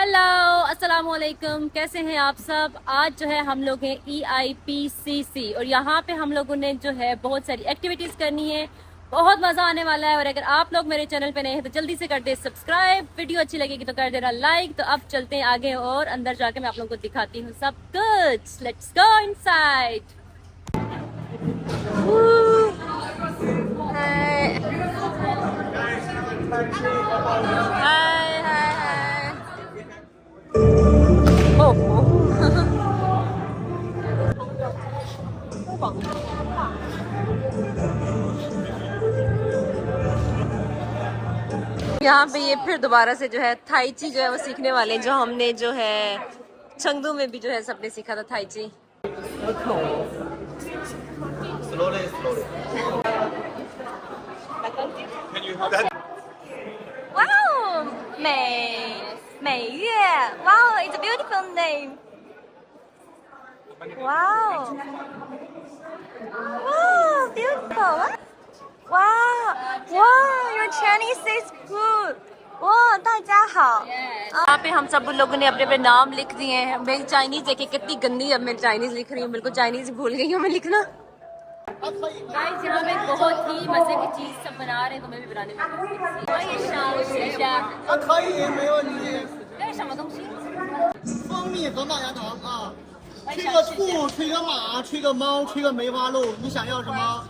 Hello अस्सलाम वालेकुम, कैसे हैं आप सब। आज जो है हम लोग हैं EIPCC और यहाँ पे हम लोगों ने जो है बहुत सारी एक्टिविटीज करनी है। बहुत मजा आने वाला है। और अगर आप लोग मेरे चैनल पे नए हैं तो जल्दी से कर दे सब्सक्राइब, वीडियो अच्छी लगेगी तो कर देना लाइक। तो अब चलते हैं आगे और अंदर जाके मैं आप लोगों को दिखाती हूँ सब कुछ। Let's go inside. Hi hi hi. यहाँ पे ये फिर दोबारा से जो है थाई ची जो है वो सीखने वाले हैं, जो हमने जो है चंगदू में भी जो है सबने सीखा था थाई ची। Slowly, slowly. Can you help? Wow, 美月 Wow, it's a beautiful name. Wow, wow, beautiful. Wow, wow, your Chinese is good. वाह, 大家好。यहाँ पे हम सब लोगों ने अपने अपने नाम लिख दिए हैं। मेरी चाइनीज देखिए कितनी गंदी है। अब मैं चाइनीज लिख रही हूँ, बिल्कुल चाइनीज भूल गई हूँ मैं लिखना। गाइस, यहाँ पे बहुत ही मजे की चीज सब बना रहे हैं, तो मैं भी बनाने में 可以，没问题。这是什么东西？蜂蜜和麦芽糖啊，吹个兔，吹个马，吹个猫，吹个梅花鹿，你想要什么？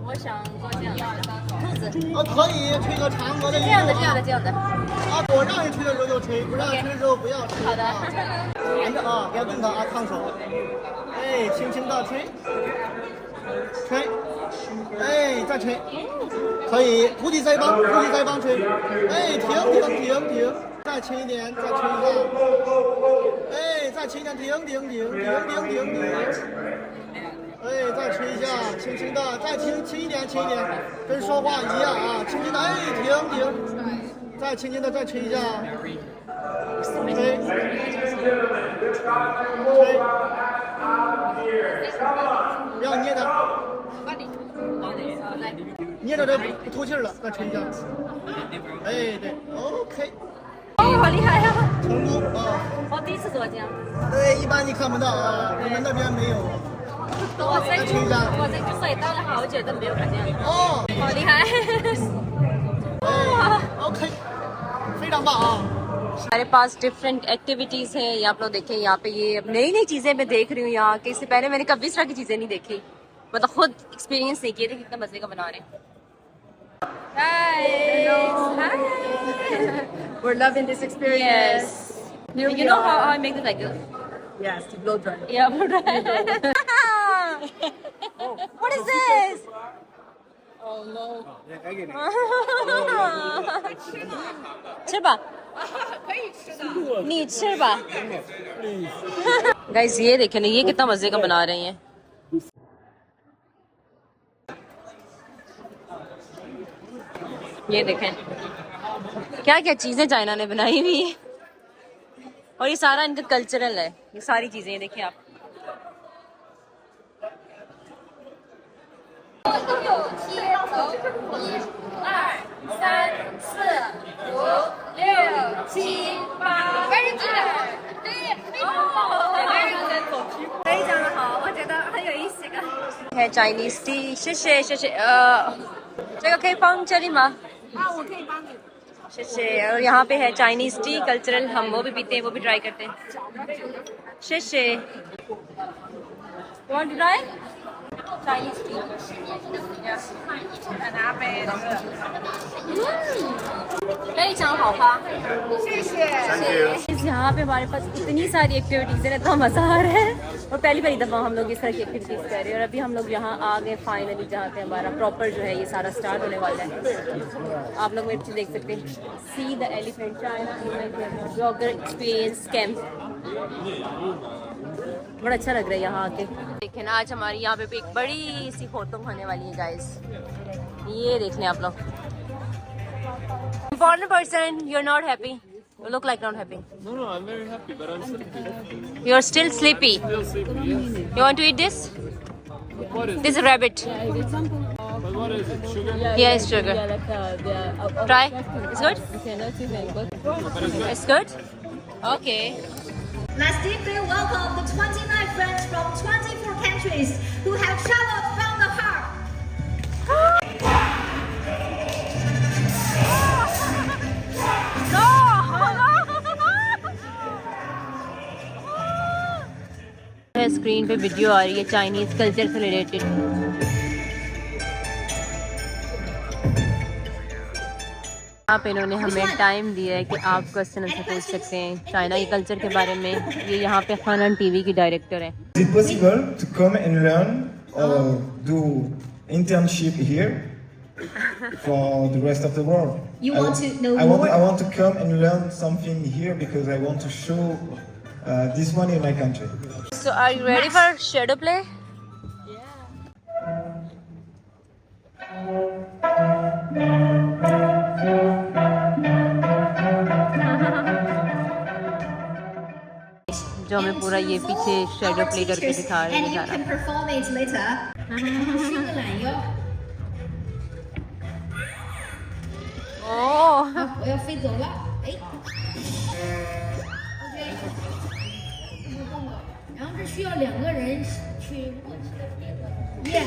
我想做这样的兔子，可以，吹个嫦娥的这样的，这样的，这样的。啊，我让你吹的时候就吹，不让你吹的时候不要吹。好的。含着啊，不要动它啊，烫手。哎，轻轻的吹，吹，哎，再吹，可以，鼓起腮帮，鼓起腮帮吹。哎，停停停停，再轻一点，再吹一下。哎，再轻一点，停停停停停停停。哎，再吹一下，轻轻的，再轻一点，轻一点，跟说话一样啊，轻轻的，哎，停停，再轻轻的，再吹一下，吹，吹，不要捏的，捏着这不透气了，再吹一下，哎，对 ，OK， 哦，好厉害呀！成功啊！我第一次做这样。对，一般你看不到啊，我们那边没有。我在之所以待了好久都没有看见。哦，好厉害！ OK， 非常棒啊！ हमारे पास डिफरेंट एक्टिविटीज हैं। ये आप लोग देखें, यहाँ पे ये नई नई चीजें मैं देख रही हूँ यहाँ के। इससे पहले मैंने कभी इस तरह की चीजें नहीं देखी, मतलब खुद एक्सपीरियंस नहीं किए थे। कितना मजे का बना रहे हैं। Hi. We're loving this experience. Yes. You know how I make this like this? Yes, to blow dry. Yeah, blow dry. What is this? Oh no. 吃吧，你吃吧。गाइस, ये देखें ना, ये कितना मजे का बना रही हैं। ये देखें क्या क्या चीजें चाइना ने बनाई हुई है। और ये सारा इनका कल्चरल है, ये सारी चीजें। ये देखिए आप। 非常的好，我觉得很有意思。है चाइनीज टी， 谢谢谢谢。这个可以放这里吗？我可以帮你。谢谢。और यहाँ पे है चाइनीज टी कल्चरल, हम वो भी पीते हैं, वो भी ट्राई करते हैं। 谢谢。Want to try? Chinese tea. Mm. 非常好喝。谢谢。यहाँ पे हमारे पास इतनी सारी एक्टिविटीज है, इतना मजा आ रहा है। और पहली दफा हम लोग इस तरह की एक्टिविटीज कर रहे हैं। और अभी हम लोग यहाँ आ गए फाइनली, जहाँ पे हमारा प्रॉपर जो है ये सारा स्टार्ट होने वाला है। आप लोग मेरे देख सकते हैं। See the elephant China jogger experience camp. बड़ा अच्छा लग रहा है यहाँ आके। देखें ना, आज हमारी यहाँ पे भी एक बड़ी सी फोटो होने वाली है गाइस। ये देख लें आप लोग। Important person, you're not happy. You look like not happy. No, I'm very happy, but I'm sleepy. You're still sleepy. Still sleepy, yes. You want to eat this? What is This is a rabbit. But what is it? Sugar? Yeah, it's sugar. Yeah, like Try. It's good? Okay, let's see if it's good. But it's good. It's good? Okay Let's deeply welcome the 29 friends from 24 countries who have traveled from the heart. Screen पे video आ रही है Chinese culture से related. यहाँ पे इन्होंने हमें time दिया है कि आप क्वेश्चन आंसर पूछ सकते हैं चाइना के कल्चर के बारे में। ये यहाँ पे खानन टीवी की डायरेक्टर है। Is it possible to come and learn or do internship here for the rest of the world? You want to know I more? want to come and learn something here because I want to show this one in my country. So are you ready for shadow play? जो हमें पूरा ये पीछे shadow play करके दिखा रहे And हैं you सारा। can perform it later. 新的懒腰， oh 我要飞走了，哎，OK，不动了，然后这需要2个人去默契的配合。耶。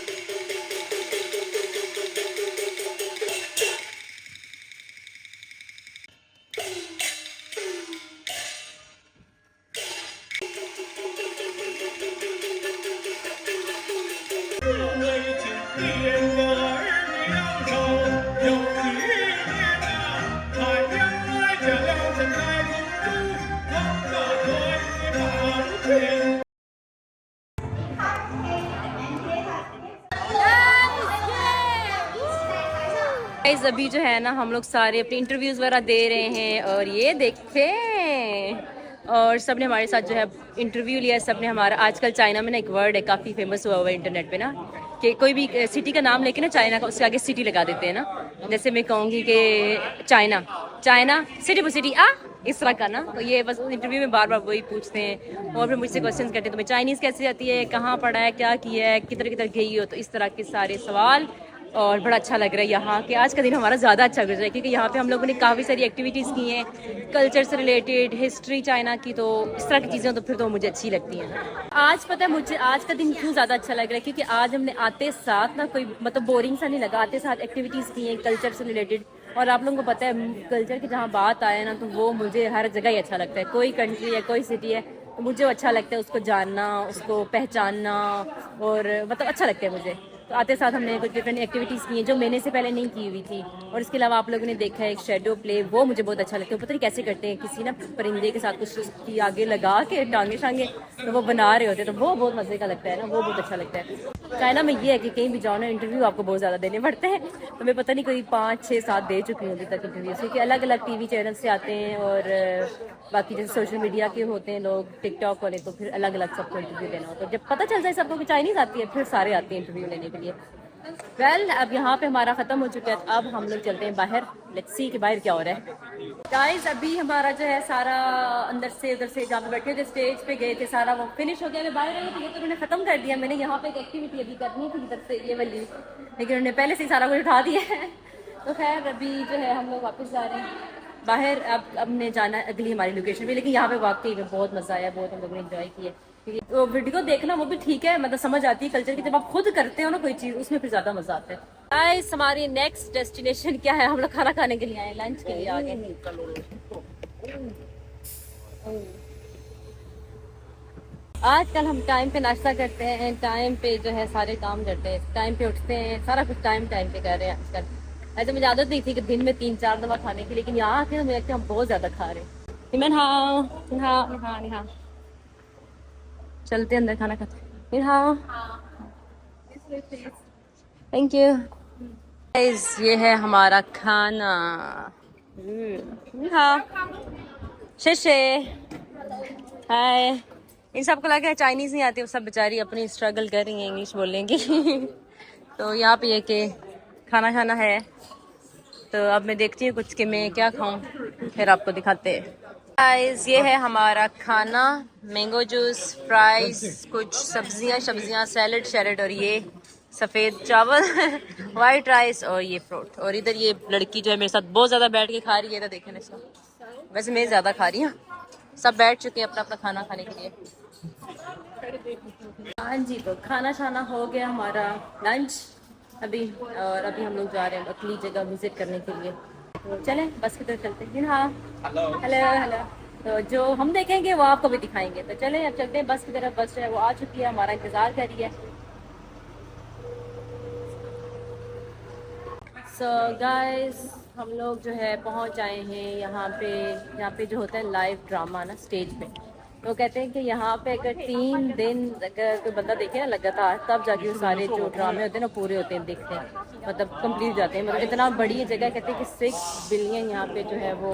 guys अभी जो है ना हम लोग सारे अपने इंटरव्यूज वगैरह दे रहे हैं और ये देखें और सबने हमारे साथ जो है इंटरव्यू लिया। सबने हमारा आजकल चाइना में ना एक वर्ड है काफ़ी फेमस हुआ हुआ है इंटरनेट पे ना कि कोई भी सिटी का नाम लेके ना चाइना का उसके आगे सिटी लगा देते हैं ना। जैसे मैं कहूँगी कि चाइना चाइना सिटी आ इस तरह का ना। तो ये बस इंटरव्यू में बार बार वही पूछते हैं और फिर मुझसे क्वेश्चन करते हैं तुम्हें चाइनीज़ कैसे आती है, कहाँ पढ़ा है, क्या किया है, किधर किधर गई हो। तो इस तरह के सारे सवाल और बड़ा अच्छा लग रहा है यहाँ के। आज का दिन हमारा ज़्यादा अच्छा गुजरा है क्योंकि यहाँ पे हम लोगों ने काफ़ी सारी एक्टिविटीज़ की हैं कल्चर से रिलेटेड, हिस्ट्री चाइना की। तो इस तरह की चीज़ें तो फिर तो मुझे अच्छी लगती हैं। आज पता है मुझे आज का दिन क्यों ज़्यादा अच्छा लग रहा है क्योंकि आज हमने आते साथ ना कोई मतलब बोरिंग सा नहीं लगा। आते साथ एक्टिविटीज़ की हैं कल्चर से रिलेटेड। और आप लोगों को पता है कल्चर की जहाँ बात आए ना तो वो मुझे हर जगह ही अच्छा लगता है। कोई कंट्री है कोई सिटी है तो मुझे अच्छा लगता है उसको जानना, उसको पहचानना और मतलब अच्छा लगता है मुझे। तो आते साथ हमने कुछ डिफरेंट एक्टिविटीज़ की हैं जो मैंने से पहले नहीं की हुई थी। और इसके अलावा आप लोगों ने देखा है एक शेडो प्ले, वो मुझे बहुत अच्छा लगता है। पता नहीं कैसे करते हैं, किसी ना परिंदे के साथ कुछ उसकी आगे लगा के टांगे शांगे तो वो बना रहे होते हैं। तो वो बहुत मज़े का लगता है ना, वो बहुत अच्छा लगता है। चाइना में ये है कि कहीं भी जाओ ना इंटरव्यू आपको बहुत ज़्यादा देने पड़ते हैं। तो मैं पता नहीं कोई 5, 6, 7 दे चुकी हूँ अभी तक इंटरव्यूज़ क्योंकि अलग अलग TV चैनल से आते हैं और बाकी जैसे सोशल मीडिया के होते हैं लोग, टिकटॉक वाले, तो फिर अलग अलग सबको इंटरव्यू देना होता है। जब पता चल जाए सबको कि चाइनीज़ आती है फिर सारे आते हैं इंटरव्यू लेने के लिए। वेल अब यहाँ पे हमारा ख़त्म हो चुका है। अब हम लोग चलते हैं बाहर, लेट्स सी कि बाहर क्या हो रहा है। गाइस अभी हमारा जो है सारा अंदर से उधर से जहाँ पे बैठे थे स्टेज पे गए थे सारा वो फिनिश हो गया। मैं बाहर आई तो ये तो उन्होंने ख़त्म कर दिया। मैंने यहाँ पे एक एक्टिविटी अभी करनी थी इधर से ये वाली, लेकिन उन्होंने पहले से ही सारा कुछ उठा दिया है। तो खैर अभी जो है हम लोग वापस जा रहे हैं बाहर। अब हमने जाना अगली हमारी लोकेशन पे। लेकिन यहाँ पे वाकई में बहुत मज़ा आया, बहुत हम लोगों ने एंजॉय किया। तो वीडियो देखना वो भी ठीक है, मतलब समझ आती है कल्चर की। जब आप खुद करते हो ना कोई चीज़ उसमें फिर ज़्यादा मज़ा आता है। गाइस हमारी नेक्स्ट डेस्टिनेशन क्या है? हम लोग खाना खाने के लिए आए, लंच के लिए आगे। आजकल हम टाइम पे नाश्ता करते हैं, टाइम पे जो है सारे काम करते हैं, टाइम पे उठते हैं, सारा कुछ टाइम पे कर रहे हैं आजकल। ऐसे मुझे आदत नहीं थी कि दिन में 3-4 दफ़ा खाने की, लेकिन यहाँ आके मुझे लगता है हम बहुत ज़्यादा खा रहे हैं। चलते अंदर खाना खाते। Thank you. ये है हमारा खाना। शेशे हाय। इन सबको लगा चाइनीज़ नहीं आती, वो सब बेचारी अपनी स्ट्रगल कर रही हैं इंग्लिश बोलेंगी। तो यहाँ पे ये कि खाना खाना है। तो अब मैं देखती हूँ कुछ कि मैं क्या खाऊं, फिर आपको दिखाते हैं। गाइस ये है हमारा खाना, मैंगो जूस, फ्राइज, कुछ सब्जियां, सैलड शैलड और ये सफ़ेद चावल, वाइट राइस और ये फ्रूट। और इधर ये लड़की जो है मेरे साथ बहुत ज़्यादा बैठ के खा रही है। तो देखें इसका, वैसे मैं ज़्यादा खा रही हूँ सब बैठ चुके हैं अपना अपना खाना खाने के लिए। हाँ जी, तो खाना शाना हो गया हमारा लंच अभी, और अभी हम लोग जा रहे हैं अगली जगह विजिट करने के लिए। तो चलें बस की तरफ चलते हैं। हाँ हेलो हेलो। तो जो हम देखेंगे वो आपको भी दिखाएंगे। तो चलें अब चलते हैं बस की तरफ। बस जो है वो आ चुकी है, हमारा इंतज़ार कर रही है। सो गाइस, हम लोग जो है पहुंच आए हैं यहाँ पे जो होता है लाइव ड्रामा ना स्टेज पे। तो कहते हैं कि यहाँ पे अगर 3 दिन अगर कोई बंदा देखे ना लगातार, तब जाके वो सारे जो ड्रामे होते हैं ना पूरे होते हैं, देखते हैं, मतलब कंप्लीट जाते हैं। मतलब इतना बड़ी जगह, कहते हैं कि 6 बिलियन यहाँ पे जो है वो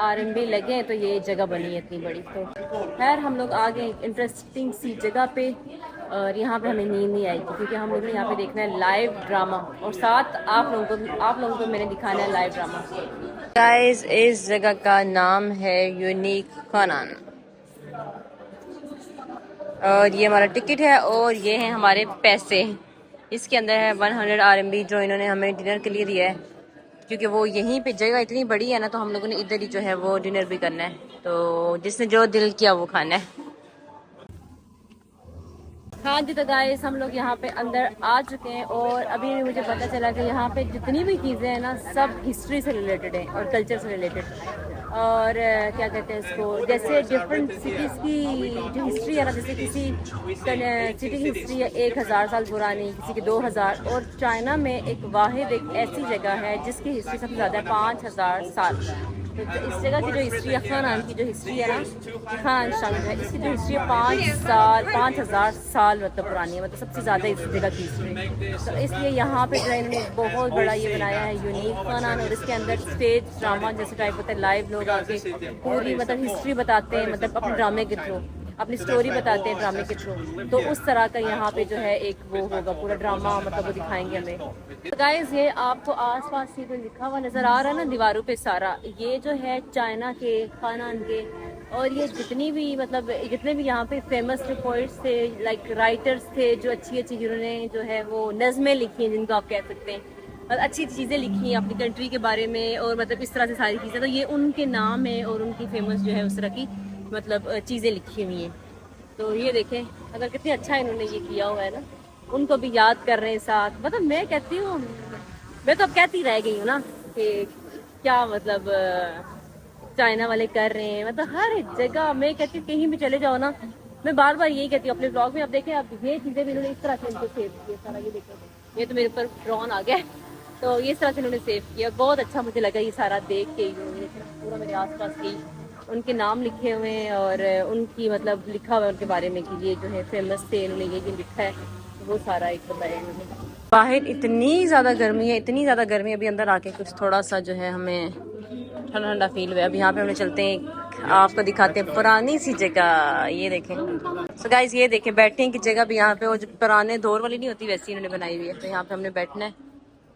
RMB लगे हैं, तो ये जगह बनी है इतनी बड़ी। तो खैर हम लोग आ गए इंटरेस्टिंग सी जगह पे, और यहाँ पे हमें नींद नहीं आएगी क्योंकि हम लोग ने यहाँ पे देखना है लाइव ड्रामा, और साथ आप लोगों को मैंने दिखाना है लाइव ड्रामा। गाइस, इस जगह का नाम है यूनिक खनान, और ये हमारा टिकट है, और ये हैं हमारे पैसे। इसके अंदर है 100 RMB जो इन्होंने हमें डिनर के लिए दिया है, क्योंकि वो यहीं पे जगह इतनी बड़ी है ना, तो हम लोगों ने इधर ही जो है वो डिनर भी करना है। तो जिसने जो दिल किया वो खाना है। हाँ जी, तो गाइस हम लोग यहाँ पे अंदर आ चुके हैं, और अभी मुझे पता चला कि यहाँ पे जितनी भी चीज़ें हैं ना सब हिस्ट्री से रिलेटेड हैं और कल्चर से रिलेटेड। और क्या कहते हैं इसको, जैसे डिफरेंट सिटीज़ की जो हिस्ट्री है ना, जैसे किसी सिटी की हिस्ट्री है 1000 साल पुरानी, किसी की 2000, और चाइना में एक वाहिद एक ऐसी जगह है जिसकी हिस्ट्री सबसे ज़्यादा है 5000 साल। तो इस जगह की जो हिस्ट्री है, खान की जो हिस्ट्री है ना, खान शान जो है, इसकी जो हिस्ट्री है 5000 साल मतलब पुरानी है, मतलब सबसे ज़्यादा इस जगह की हिस्ट्री। तो इसलिए यहाँ पे जो है इन्होंने बहुत बड़ा ये बनाया है यूनिक खान, और इसके अंदर स्टेज ड्रामा जैसे टाइप होता है, लाइव लोग आके पूरी मतलब हिस्ट्री बताते हैं, मतलब अपने ड्रामे के थ्रू अपनी स्टोरी बताते हैं ड्रामे के थ्रू। तो उस तरह का यहाँ पे जो है एक वो होगा पूरा ड्रामा, मतलब वो दिखाएंगे हमें। तो गाइस, ये आपको आसपास ये जो लिखा हुआ नज़र आ रहा है ना दीवारों पे सारा, ये जो है चाइना के खानान के, और ये जितनी भी मतलब जितने भी यहाँ पे फेमस पोइट्स थे, लाइक राइटर्स थे, जो अच्छी अच्छी जिन्होंने जो है वो नज़में लिखी हैं, जिनको आप कह सकते हैं, और अच्छी चीज़ें लिखी हैं अपनी कंट्री के बारे में, और मतलब इस तरह से सारी चीज़ें, तो ये उनके नाम है और उनकी फेमस जो है उस तरह की मतलब चीज़ें लिखी हुई हैं। तो ये देखें अगर कितनी अच्छा इन्होंने ये किया हुआ है ना, उनको भी याद कर रहे हैं साथ। मतलब मैं कहती हूँ, मैं तो अब कहती रह गई हूँ ना कि क्या मतलब चाइना वाले कर रहे हैं, मतलब हर जगह मैं कहती हूँ कहीं भी चले जाओ ना, मैं बार बार यही कहती हूँ अपने ब्लॉग में। अब देखें, अब ये चीज़ें भी इन्होंने इस तरह से इनको सेव किया सारा, ये देखें, ये तो मेरे ऊपर ड्रोन आ गया, तो ये इस तरह से इन्होंने सेव किया। बहुत अच्छा मुझे लगा ये सारा देख के, पूरा मेरे आसपास की उनके नाम लिखे हुए हैं, और उनकी मतलब लिखा हुआ है उनके बारे में कि ये जो है फेमस थे, उन्होंने ये लिखा है, वो सारा एक बताया उन्होंने। बाहर इतनी ज़्यादा गर्मी है, इतनी ज़्यादा गर्मी, अभी अंदर आके कुछ थोड़ा सा जो है हमें ठंडा ठंडा फील हुआ। अब यहाँ पे हम चलते हैं, आपको दिखाते हैं पुरानी सी जगह। ये देखें सो गाइस, ये देखें बैठने की जगह भी यहाँ पे, वो जो पुराने दौर वाली नहीं होती वैसी इन्होंने बनाई हुई है। तो यहाँ पे हमने बैठना है,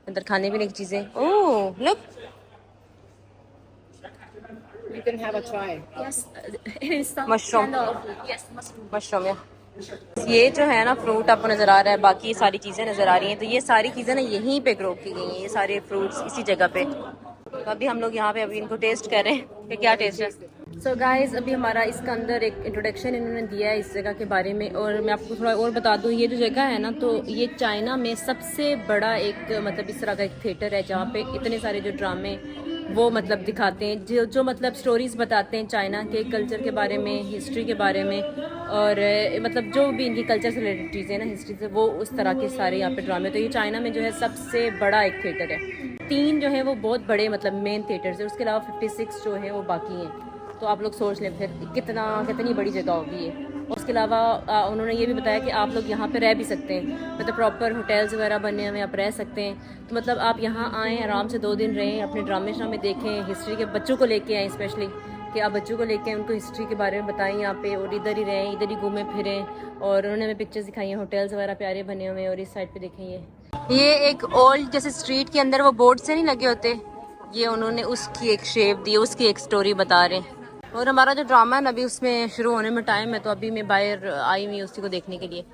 अंदर खाने पीने की चीज़ें। Oh look, You can have a try. Yes, it is some Mushroom. kind of, yes, mushroom या ये जो है ना फ्रूट आपको नज़र आ रहा है, बाकी सारी चीज़ें नज़र आ रही हैं। तो ये सारी चीज़ें ना यहीं पे ग्रो की गई हैं, ये सारे फ्रूट्स इसी जगह पे। तो अभी हम लोग यहाँ पे अभी इनको टेस्ट कर रहे हैं कि क्या टेस्ट है। सो गाइस, अभी हमारा इसका अंदर एक इंट्रोडक्शन इन्होंने दिया है इस जगह के बारे में, और मैं आपको थोड़ा और बता दूँ, ये जो जगह है ना, तो ये चाइना में सबसे बड़ा एक मतलब इस तरह का एक थिएटर है, जहाँ पे इतने सारे जो ड्रामे वो मतलब दिखाते हैं, जो मतलब स्टोरीज़ बताते हैं चाइना के कल्चर के बारे में, हिस्ट्री के बारे में, और मतलब जो भी इनकी कल्चर से रिलेटेड चीज़ें ना, हिस्ट्री से, वो उस तरह के सारे यहाँ पे ड्रामे। तो ये चाइना में जो है सबसे बड़ा एक थिएटर है। 3 जो है वो बहुत बड़े मतलब मेन थिएटर्स है, उसके अलावा 56 जो है वो बाकी हैं। तो आप लोग सोच लें फिर कितनी बड़ी जगह होगी ये। उसके अलावा उन्होंने ये भी बताया कि आप लोग यहाँ पे रह भी सकते हैं, मतलब प्रॉपर होटल्स वगैरह बने हुए आप रह सकते हैं। तो मतलब आप यहाँ आएँ, आराम से 2 दिन रहें, अपने ड्रामे श्रामे देखें, हिस्ट्री के बच्चों को लेके आएँ, स्पेशली कि आप बच्चों को लेके उनको हिस्ट्री के बारे में बताएं यहाँ पे, और इधर ही रहें, इधर ही घूमें फिरें। और उन्होंने हमें पिक्चर्स दिखाई हैं, होटल्स वगैरह प्यारे बने हुए हैं। और इस साइड पे देखें, ये एक ओल्ड जैसे स्ट्रीट के अंदर वो बोर्ड से नहीं लगे होते, ये उन्होंने उसकी एक शेप दी, उसकी एक स्टोरी बता रहे हैं। और हमारा जो ड्रामा है ना, अभी उसमें शुरू होने में टाइम है, तो अभी मैं बाहर आई हुई उसी को देखने के लिए।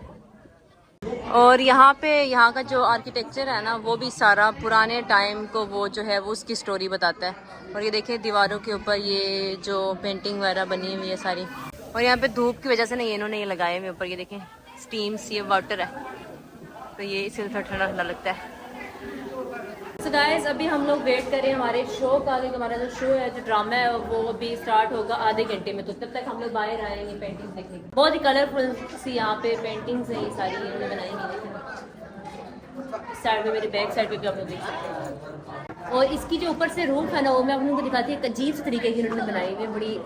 और यहाँ पे यहाँ का जो आर्किटेक्चर है ना वो भी सारा पुराने टाइम को वो जो है वो उसकी स्टोरी बताता है। और ये देखें दीवारों के ऊपर ये जो पेंटिंग वगैरह बनी हुई है सारी। और यहाँ पे धूप की वजह से ना इन्होंने ये लगाए हुए ऊपर, ये देखें स्टीम्स, ये वाटर है तो ये इसलिए थोड़ा ठंडा ठंडा लगता है। So guys, अभी हम लोग वेट करें हमारे शो का, क्योंकि हमारा जो शो है, जो ड्रामा है वो अभी स्टार्ट होगा आधे घंटे में। तो तब तक हम लोग बाहर आएंगे पेंटिंग्स देखने के। बहुत ही कलरफुल सी यहाँ पे पेंटिंग्स हैं, ये सारी इन्होंने बनाई हुई। साइड में मेरे बैक साइड पे भी आप लोग देख सकते हैं। और इसकी जो ऊपर से रूफ है ना वो मैं आप लोगों को दिखाती हूँ, अजीब से तरीके की इन्होंने बनाई हुई है, बड़ी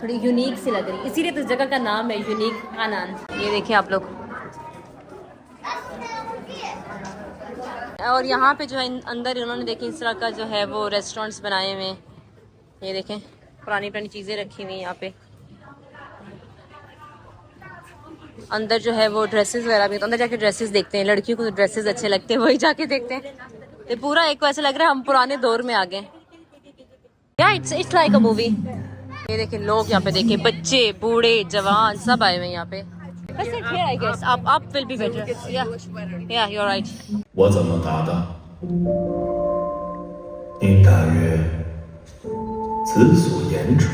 थोड़ी यूनिक सी लग रही है, इसीलिए तो इस जगह का नाम है यूनिक खानान। ये देखिए आप लोग। और यहाँ पे जो है अंदर इन्होंने देखें इस तरह का जो है वो रेस्टोरेंट्स बनाए हुए हैं। ये देखें पुरानी पुरानी चीज़ें रखी हुई हैं यहाँ पे। अंदर जो है वो ड्रेसेस वगैरह भी, तो अंदर जाके ड्रेसेस देखते हैं। लड़कियों को तो ड्रेसेस अच्छे लगते हैं, वही जाके देखते हैं। ये पूरा एक ऐसा लग रहा है हम पुराने दौर में आ गए। या इट्स लाइक अ मूवी। ये देखें लोग यहाँ पे देखें, बच्चे बूढ़े जवान सब आए हुए हैं यहाँ पे। That's it here, I guess. Up will be better. Yeah, you're right. 我怎么答的？你大约子所言处。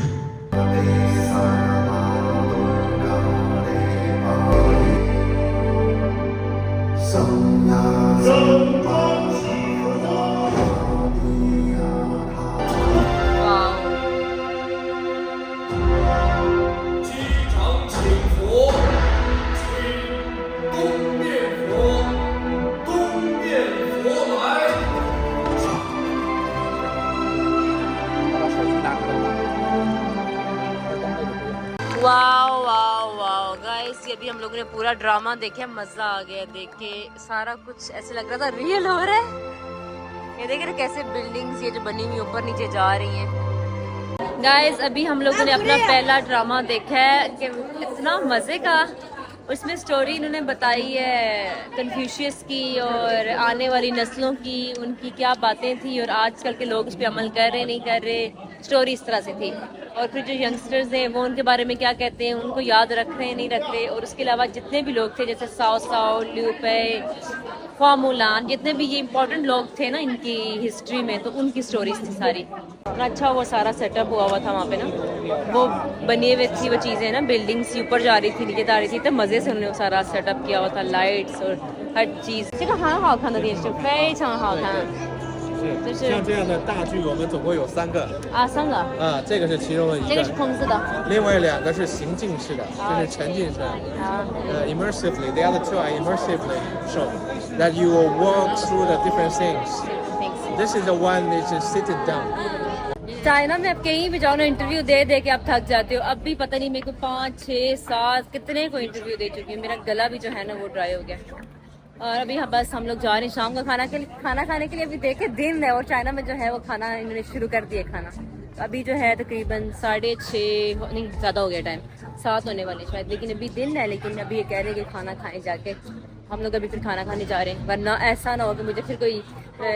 wow wow wow guys, ये अभी हम लोगों ने पूरा ड्रामा देखा, मजा आ गया देख के। सारा कुछ ऐसे लग रहा था रियल हो रहा है। ये देख रहे कैसे बिल्डिंग्स ये जो बनी हुई ऊपर नीचे जा रही हैं। गाइस अभी हम लोगों ने अपना पहला ड्रामा देखा है कि इतना मजे का। उसमें स्टोरी इन्होंने बताई है कन्फ्यूशियस की और आने वाली नस्लों की, उनकी क्या बातें थी और आजकल के लोग उस पर अमल कर रहे नहीं कर रहे। स्टोरी इस तरह से थी। और फिर जो यंगस्टर्स हैं वो उनके बारे में क्या कहते हैं, उनको याद रख रहे हैं नहीं रख रहे। और उसके अलावा जितने भी लोग थे जैसे साओ साओ, लिu पे, फामुलान, जितने भी ये इंपॉर्टेंट लोग थे ना इनकी हिस्ट्री में, तो उनकी स्टोरीज थी सारी। अच्छा वो सारा सेटअप हुआ था वहाँ पे ना, वो बनी हुई थी वो चीज़ें ना, बिल्डिंग्स ऊपर जा रही थी नीचे जा रही थी, तो मज़े से उन्होंने सारा सेटअप किया हुआ था, लाइट्स और हर चीज़। 这个很好看的电视，非常好看。 像这样的大剧，我们总共有3个。啊，3个。这个是其中的一个。这个是棚子的。另外2个是行进式的，就是沉浸式。Immersively, the other 2 are immersively show that you will walk through the different things. This is the one that is sitting down. China में आप कहीं भी जाओ ना, इंटरव्यू दे दे के आप थक जाते हो। अब भी पता नहीं मेरे को 5, 6, 7 कितने को इंटरव्यू दे चुकी हूँ। मेरा गला भी जो है ना वो ड्राई हो गया। और अभी बस हम लोग जा रहे हैं शाम का खाना खाने के लिए। अभी देखे दिन है और चाइना में जो है वो खाना इन्होंने शुरू कर दिया खाना। तो अभी जो है तकरीबन 6:30 नहीं ज़्यादा हो गया टाइम, 7 होने वाले शायद, लेकिन अभी दिन है। लेकिन अभी ये कह रहे हैं कि खाना खाएं जाके। हम लोग अभी फिर खाना खाने जा रहे हैं, वरना ऐसा ना हो कि मुझे फिर कोई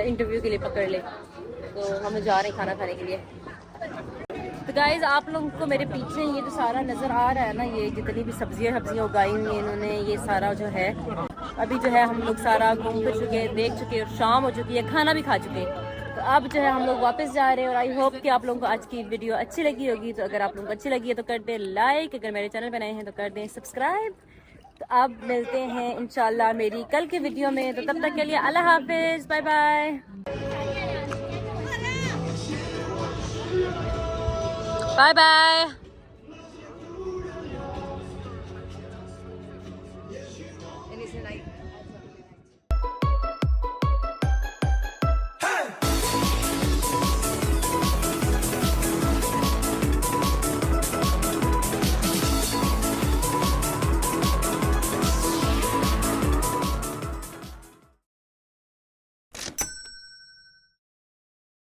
इंटरव्यू के लिए पकड़ ले। तो हम जा रहे हैं खाना खाने के लिए। तो गाइज आप लोगों को मेरे पीछे ये जो सारा नज़र आ रहा है ना, ये जितनी भी सब्जियां उगाई हुई हैं इन्होंने, ये सारा जो है अभी जो है हम लोग सारा घूम फिर चुके हैं, देख चुके हैं और शाम हो चुकी है, खाना भी खा चुके हैं। तो अब जो है हम लोग वापस जा रहे हैं। और आई होप कि आप लोगों को आज की वीडियो अच्छी लगी होगी। तो अगर आप लोगों को अच्छी लगी है तो कर दें लाइक, अगर मेरे चैनल पर नए हैं तो कर दें सब्सक्राइब। तो अब मिलते हैं इंशाल्लाह मेरी कल की वीडियो में। तो तब तक के लिए अल्लाह हाफिज़, bye bye. Bye bye. And it's like